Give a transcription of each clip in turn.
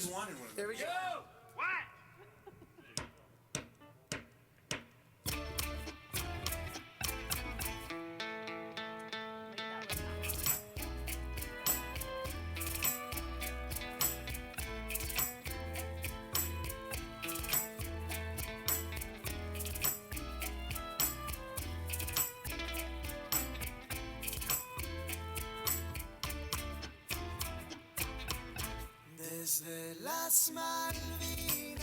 wanted one. There we go. What? Desde las Malvinas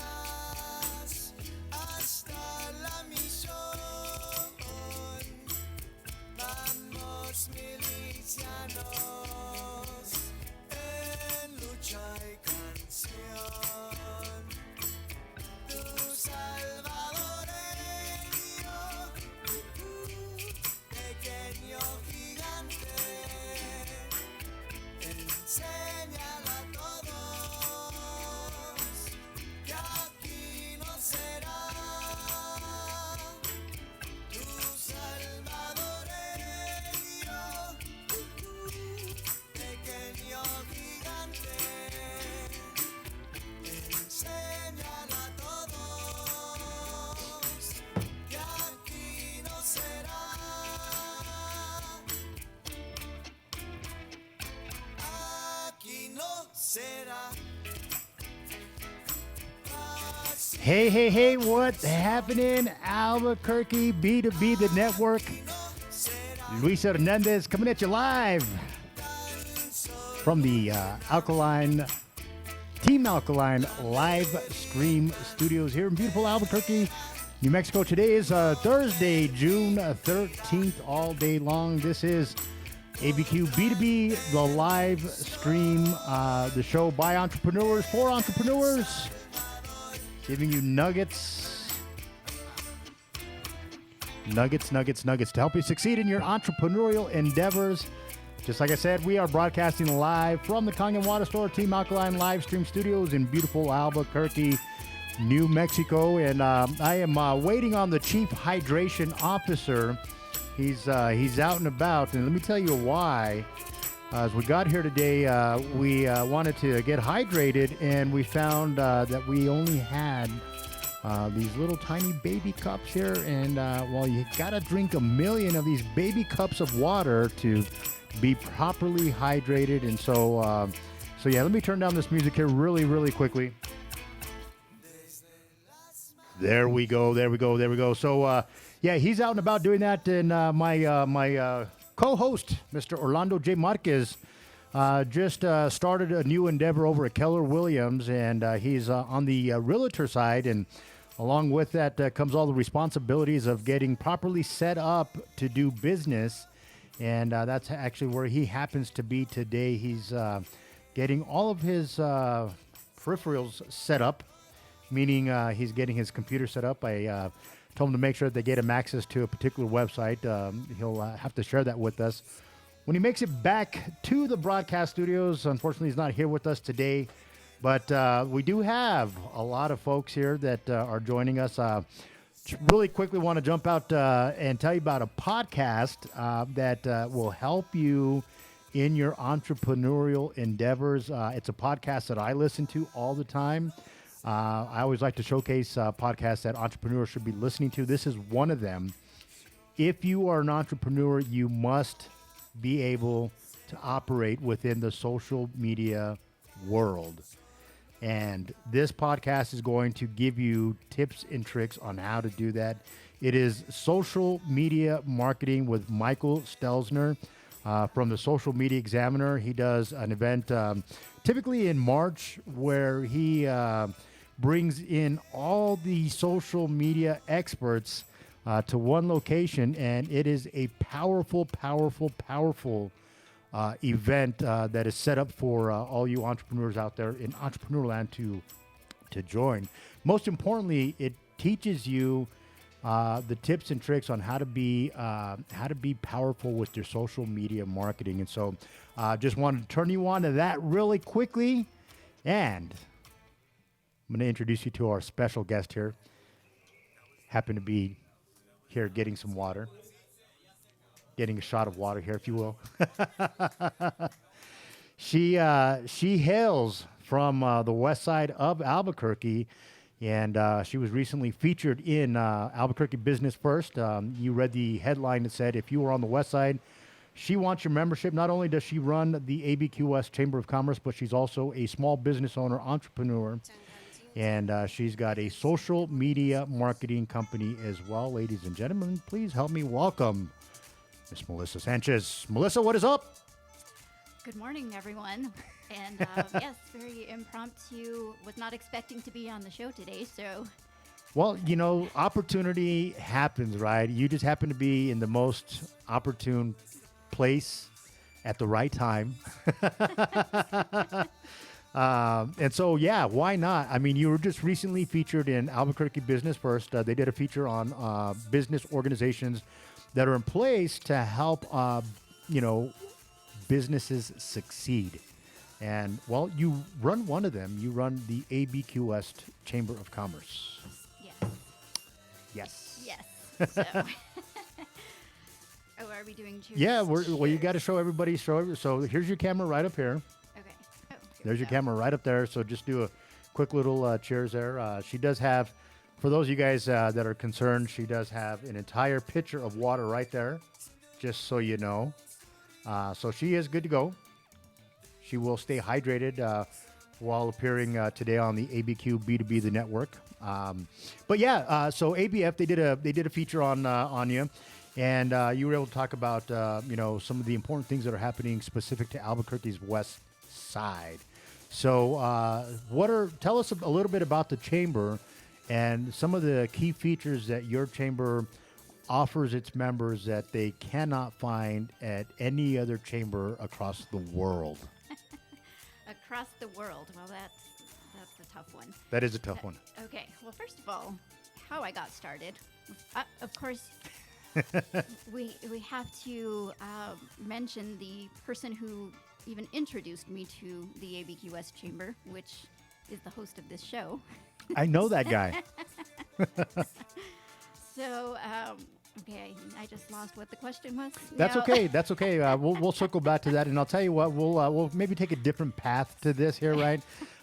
hasta la misión, vamos milicianos en lucha y canción. Tu salvadoreño, pequeño gigante, enséñalo a todos que aquí no será tu salvadoreño, pequeño gigante, enséñalo a todos que aquí no será, aquí no será. Hey, what's happening? Albuquerque B2B, the network. Luis Hernandez coming at you live from the Team Alkaline live stream studios here in beautiful Albuquerque, New Mexico. Today is Thursday, June 13th, all day long. This is ABQB2B, the live stream, the show by entrepreneurs for entrepreneurs, giving you nuggets to help you succeed in your entrepreneurial endeavors. Just like I said, we are broadcasting live from the Kangen Water Store Team Alkaline live stream studios in beautiful Albuquerque, New Mexico. And I am waiting on the Chief Hydration Officer. He's out and about, and let me tell you why. As we got here today, we wanted to get hydrated, and we found that we only had these little tiny baby cups here. And well, you gotta drink 1 million of these baby cups of water to be properly hydrated. And so yeah, let me turn down this music here really quickly. There we go. So yeah, he's out and about doing that, and my co-host, Mr. Orlando J. Marquez, just started a new endeavor over at Keller Williams, and he's on the realtor side, and along with that comes all the responsibilities of getting properly set up to do business, and that's actually where he happens to be today. He's getting all of his peripherals set up, meaning he's getting his computer set up. I told him to make sure that they get him access to a particular website. He'll have to share that with us when he makes it back to the broadcast studios. Unfortunately, he's not here with us today, but we do have a lot of folks here that are joining us. Really quickly want to jump out and tell you about a podcast that will help you in your entrepreneurial endeavors. It's a podcast that I listen to all the time. I always like to showcase podcasts that entrepreneurs should be listening to. This is one of them. If you are an entrepreneur, you must be able to operate within the social media world. And this podcast is going to give you tips and tricks on how to do that. It is Social Media Marketing with Michael Stelzner from the Social Media Examiner. He does an event typically in March where he brings in all the social media experts to one location, and it is a powerful event that is set up for all you entrepreneurs out there in Entrepreneurland to join. Most importantly, it teaches you the tips and tricks on how to be powerful with your social media marketing. And so just wanted to turn you on to that really quickly, and I'm going to introduce you to our special guest here. Happen to be here getting some water. Getting a shot of water here, if you will. She hails from the west side of Albuquerque. And she was recently featured in Albuquerque Business First. You read the headline that said, if you were on the west side, she wants your membership. Not only does she run the ABQS Chamber of Commerce, but she's also a small business owner, entrepreneur. And she's got a social media marketing company as well. Ladies and gentlemen, please help me welcome Miss Melissa Sanchez. Melissa, what is up? Good morning, everyone. And yes, very impromptu. Was not expecting to be on the show today, so. Well, you know, opportunity happens, right? You just happen to be in the most opportune place at the right time. And so, yeah, why not? I mean, you were just recently featured in Albuquerque Business First. They did a feature on business organizations that are in place to help, businesses succeed. And, well, you run one of them. You run the ABQS Chamber of Commerce. Yes. Yes. Yes. So. Oh, are we doing cheers? Yeah, well, you got to show everybody. So here's your camera right up here. Okay. Oh, There's your camera right up there. So just do a quick little cheers there. She does have, for those of you guys that are concerned, she does have an entire pitcher of water right there, just so you know. So she is good to go. She will stay hydrated while appearing today on the ABQB2B, the network. But yeah, so ABF, they did a feature on you. And you were able to talk about, some of the important things that are happening specific to Albuquerque's west side. So tell us a little bit about the chamber and some of the key features that your chamber offers its members that they cannot find at any other chamber across the world. Across the world. Well, that's a tough one. That is a tough one. Okay. Well, first of all, how I got started. Of course, we have to mention the person who even introduced me to the ABQS Chamber, which is the host of this show. I know that guy. So, okay, I just lost what the question was. That's No. okay. That's okay. We'll circle back to that, and I'll tell you what. We'll maybe take a different path to this here, right?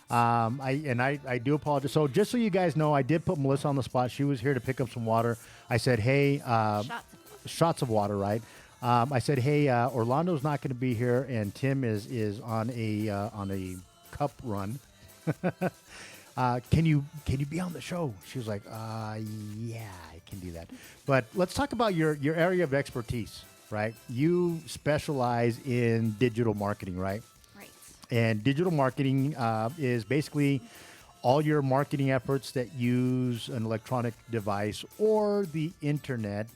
I do apologize. So just so you guys know, I did put Melissa on the spot. She was here to pick up some water. I said, hey, shots of water, right? I said, hey, Orlando's not going to be here, and Tim is on a cup run. Can you be on the show? She was like, yeah, I can do that. But let's talk about your area of expertise, right? You specialize in digital marketing, right? Right. And digital marketing is basically all your marketing efforts that use an electronic device or the internet.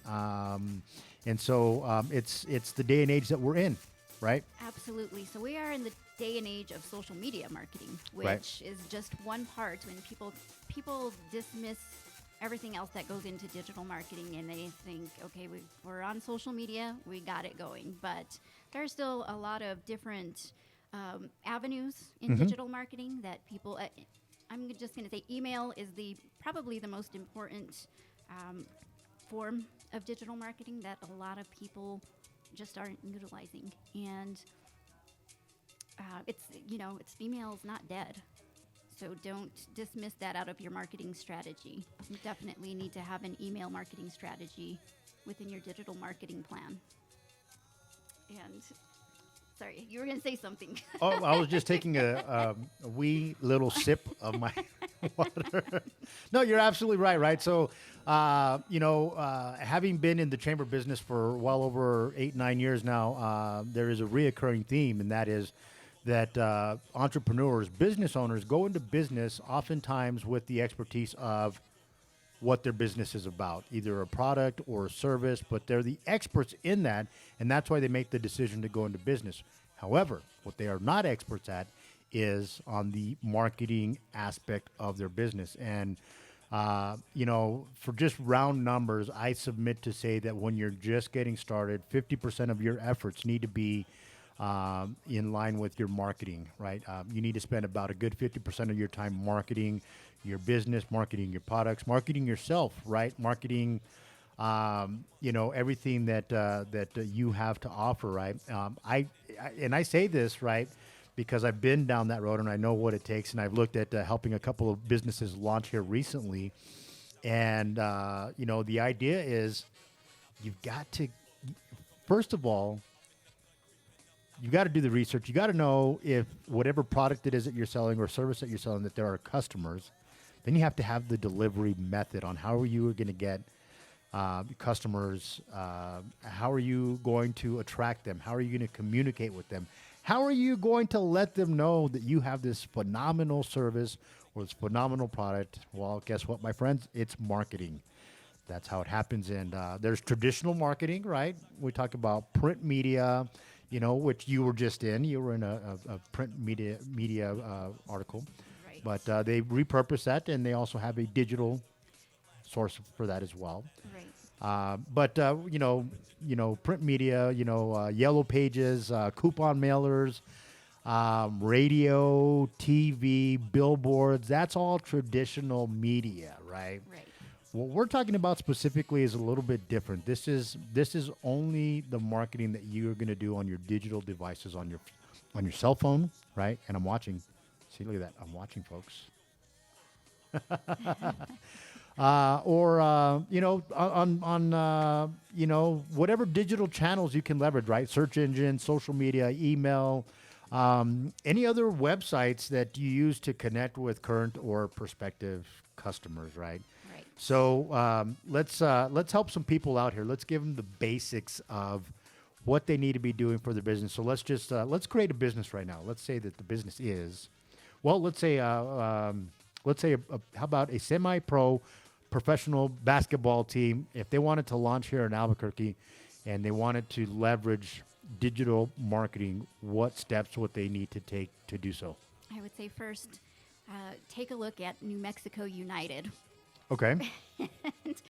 And so it's the day and age that we're in, right? Absolutely. So we are in the day and age of social media marketing, which Right. is just one part. When people dismiss everything else that goes into digital marketing, and they think, okay, we're on social media, we got it going. But there's still a lot of different avenues in digital marketing that people. I'm just going to say, email is probably the most important form of digital marketing that a lot of people just aren't utilizing. And it's email is not dead. So don't dismiss that out of your marketing strategy. You definitely need to have an email marketing strategy within your digital marketing plan. And sorry, you were going to say something. Oh, I was just taking a wee little sip of my water. No, you're absolutely right? So, having been in the chamber business for well over 8-9 years now, there is a reoccurring theme, and that is that entrepreneurs, business owners go into business oftentimes with the expertise of what their business is about, either a product or a service, but they're the experts in that, and that's why they make the decision to go into business. However, what they are not experts at is on the marketing aspect of their business. And, for just round numbers, I submit to say that when you're just getting started, 50% of your efforts need to be in line with your marketing, right? You need to spend about a good 50% of your time marketing your business, marketing your products, marketing yourself, right? Marketing, everything that you have to offer, right? I say this, right, because I've been down that road and I know what it takes. And I've looked at helping a couple of businesses launch here recently. And, the idea is you've got to, first of all, you got to do the research. You got to know if whatever product it is that you're selling or service that you're selling, that there are customers. Then you have to have the delivery method on how are you going to get customers. How are you going to attract them? How are you going to communicate with them? How are you going to let them know that you have this phenomenal service or this phenomenal product? Well, guess what, my friends? It's marketing. That's how it happens. And there's traditional marketing, right? We talk about print media, which you were just in. You were in a print media article. Right. But they repurpose that, and they also have a digital source for that as well. Right. But print media, yellow pages, coupon mailers, radio, TV, billboards. That's all traditional media, right? Right. What we're talking about specifically is a little bit different. This is only the marketing that you're going to do on your digital devices, on your cell phone, right? And I'm watching. See, look at that. I'm watching, folks. Whatever digital channels you can leverage, right? Search engine, social media, email, any other websites that you use to connect with current or prospective customers, right? Right. So let's help some people out here. Let's give them the basics of what they need to be doing for their business. So let's create a business right now. Let's say that the business is, well, how about a semi-pro professional basketball team? If they wanted to launch here in Albuquerque and they wanted to leverage digital marketing, what steps would they need to take to do so? I would say first, take a look at New Mexico United. Okay.